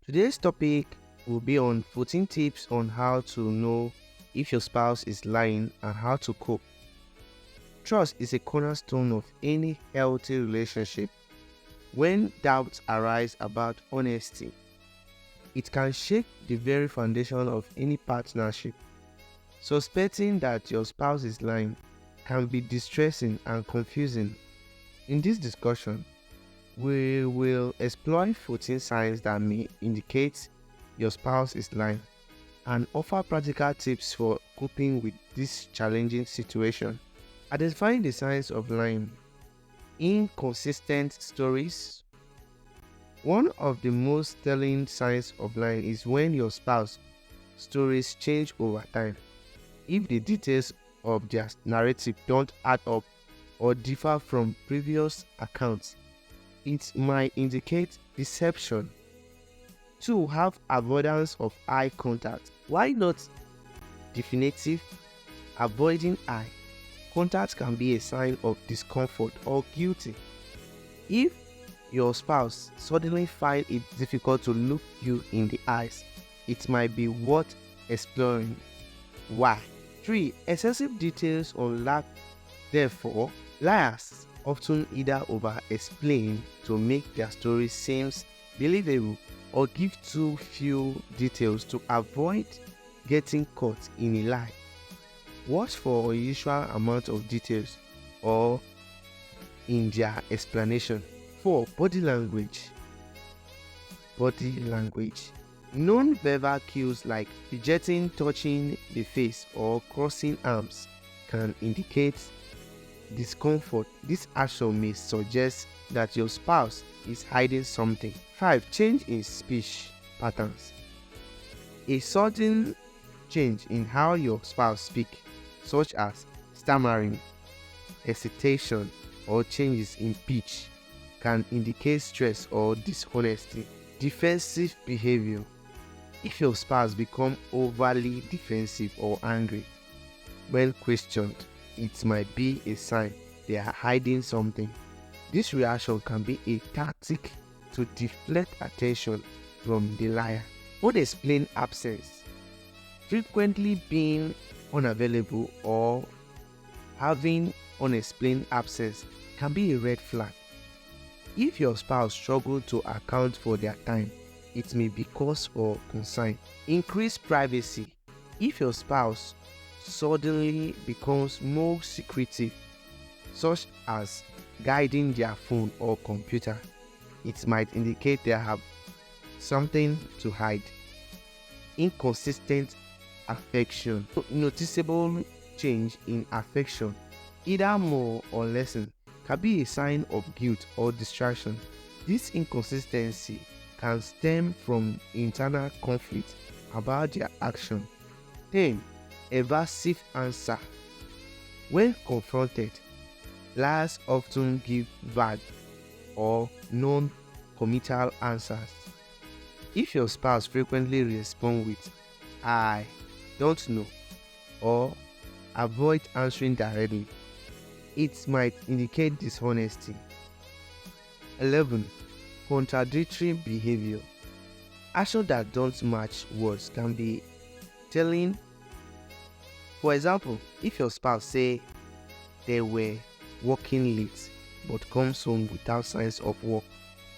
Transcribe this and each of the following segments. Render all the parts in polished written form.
Today's topic will be on 14 tips on how to know if your spouse is lying and how to cope. Trust is a cornerstone of any healthy relationship. When doubts arise about honesty, it can shake the very foundation of any partnership. Suspecting that your spouse is lying can be distressing and confusing. In this discussion, we will explore 14 signs that may indicate your spouse is lying and offer practical tips for coping with this challenging situation. Identifying the signs of lying. Inconsistent stories. One of the most telling signs of lying is when your spouse's stories change over time. If the details of their narrative don't add up or differ from previous accounts, it might indicate deception. 2. Have avoidance of eye contact. Why not definitive? Avoiding eye contact can be a sign of discomfort or guilty. If your spouse suddenly finds it difficult to look you in the eyes, it might be worth exploring why. 3. Excessive details or lack. Therefore, liars often either over-explain to make their story seem believable or give too few details to avoid getting caught in a lie. Watch for unusual amount of details or in their explanation. 4. Body language. Non-verbal cues like fidgeting, touching the face, or crossing arms can indicate discomfort. This action may suggest that your spouse is hiding something. 5. Change in speech patterns. A sudden change in how your spouse speaks, such as stammering, hesitation, or changes in pitch, can indicate stress or dishonesty. Defensive behavior. If your spouse becomes overly defensive or angry when questioned, it might be a sign they are hiding something. This reaction can be a tactic to deflect attention from the liar. Unexplained absence. Frequently being unavailable or having unexplained absence can be a red flag. If your spouse struggles to account for their time, it may be cause for concern. Increased privacy. If your spouse suddenly becomes more secretive, such as guiding their phone or computer, it might indicate they have something to hide. Inconsistent affection. Noticeable change in affection, either more or less, can be a sign of guilt or distraction. This inconsistency can stem from internal conflict about their action. 10. Evasive answer. When confronted, liars often give vague or non-committal answers. If your spouse frequently responds with "I don't know" or avoid answering directly, it might indicate dishonesty. 11. Contradictory behavior. Actions that don't match words can be telling. For example, if your spouse say they were working late but comes home without signs of work,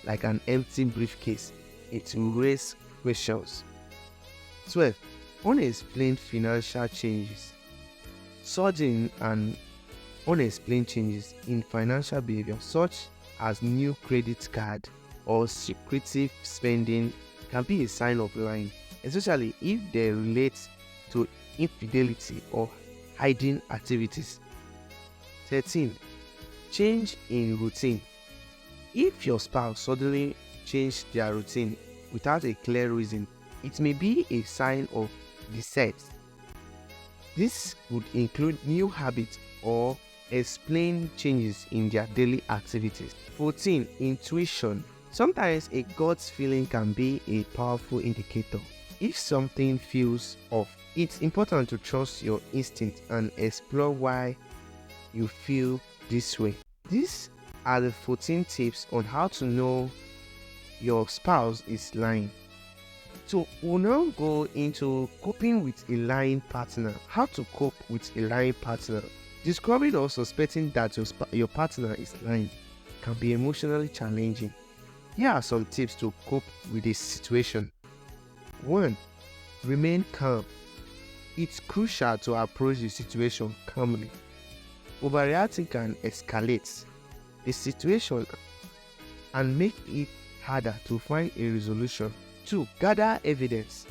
like an empty briefcase, it will raise questions. 12. Unexplained financial changes. Sudden and unexplained changes in financial behavior, such as new credit card or secretive spending, can be a sign of lying, especially if they relate to infidelity or hiding activities. 13. Change in routine. If your spouse suddenly changes their routine without a clear reason, it may be a sign of deceit. This could include new habits or explain changes in their daily activities. 14. Intuition. Sometimes a gut feeling can be a powerful indicator. If something feels off, it's important to trust your instinct and explore why you feel this way. These are the 14 tips on how to know your spouse is lying. So we'll now go into coping with a lying partner. How to cope with a lying partner. Discovering or suspecting that your partner is lying can be emotionally challenging. Here are some tips to cope with this situation. 1. Remain calm. It's crucial to approach the situation calmly. Overreacting can escalate the situation and make it harder to find a resolution. 2. Gather evidence.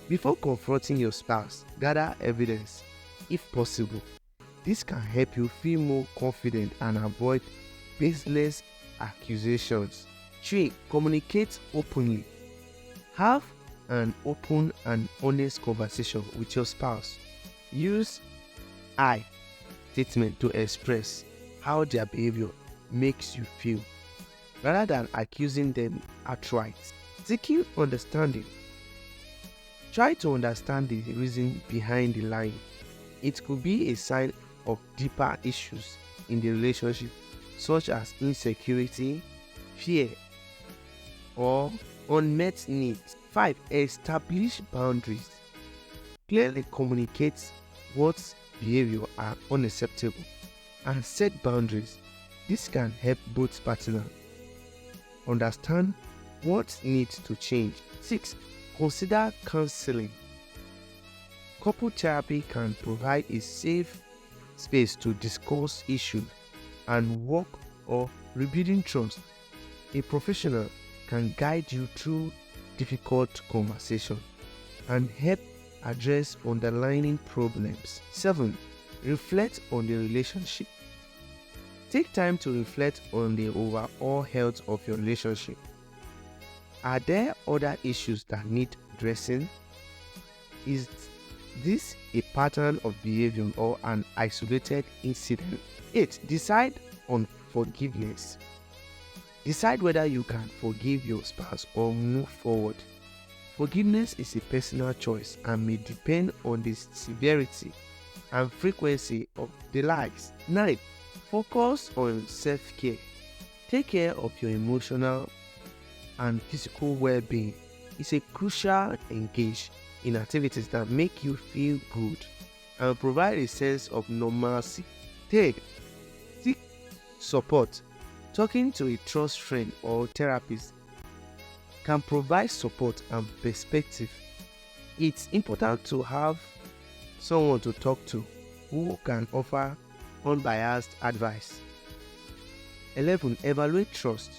Before confronting your spouse, gather evidence if possible. This can help you feel more confident and avoid baseless accusations. 3. Communicate openly. Have an open and honest conversation with your spouse. Use I statement to express how their behavior makes you feel, rather than accusing them outright. Seeking understanding. Try to understand the reason behind the lying. It could be a sign of deeper issues in the relationship, such as insecurity, fear, or unmet needs. 5. Establish boundaries. Clearly communicate what behavior are unacceptable and set boundaries. This can help both partners understand what needs to change. 6. Consider counseling. Couple therapy can provide a safe space to discuss issues and work or rebuilding trust. A professional can guide you through difficult conversation and help address underlying problems. 7. Reflect on the relationship. Take time to reflect on the overall health of your relationship. Are there other issues that need addressing? Is this a pattern of behavior or an isolated incident? 8. Decide on forgiveness. Decide whether you can forgive your spouse or move forward. Forgiveness is a personal choice and may depend on the severity and frequency of the lies. 9. Focus on self-care. Take care of your emotional and physical well-being. It's a crucial engage in activities that make you feel good and provide a sense of normalcy. 10. Seek support. Talking to a trust friend or therapist can provide support and perspective. It's important to have someone to talk to who can offer unbiased advice. 11. Evaluate trust.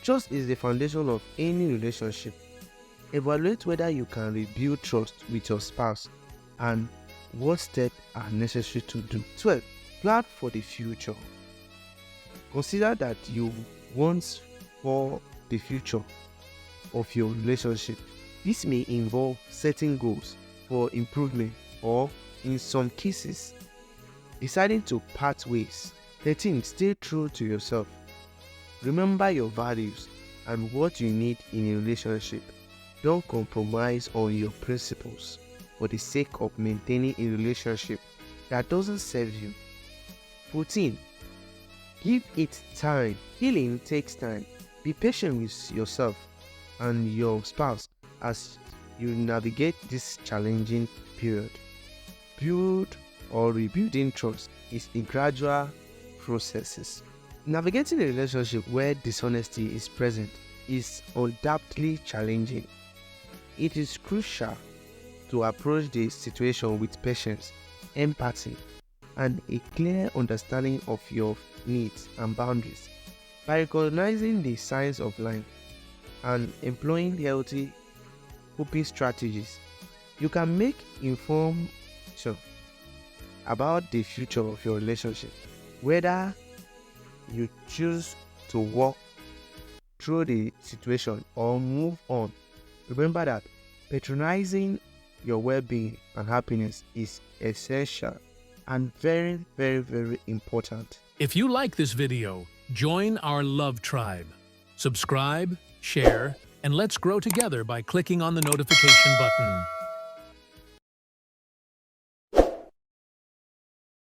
Trust is the foundation of any relationship. Evaluate whether you can rebuild trust with your spouse and what steps are necessary to do. 12. Plan for the future. Consider that you want for the future of your relationship. This may involve setting goals for improvement or, in some cases, deciding to part ways. 13. Stay true to yourself. Remember your values and what you need in a relationship. Don't compromise on your principles for the sake of maintaining a relationship that doesn't serve you. 14. Give it time. Healing takes time. Be patient with yourself and your spouse as you navigate this challenging period. Build or rebuilding trust is a gradual process. Navigating a relationship where dishonesty is present is undoubtedly challenging. It is crucial to approach the situation with patience, empathy, and a clear understanding of your needs and boundaries. By recognizing the signs of lying and employing healthy coping strategies, you can make informed decisions about the future of your relationship. Whether you choose to walk through the situation or move on, remember that patronizing your well-being and happiness is essential and very, very, very important. If you like this video, join our Love Tribe. Subscribe, share, and let's grow together by clicking on the notification button.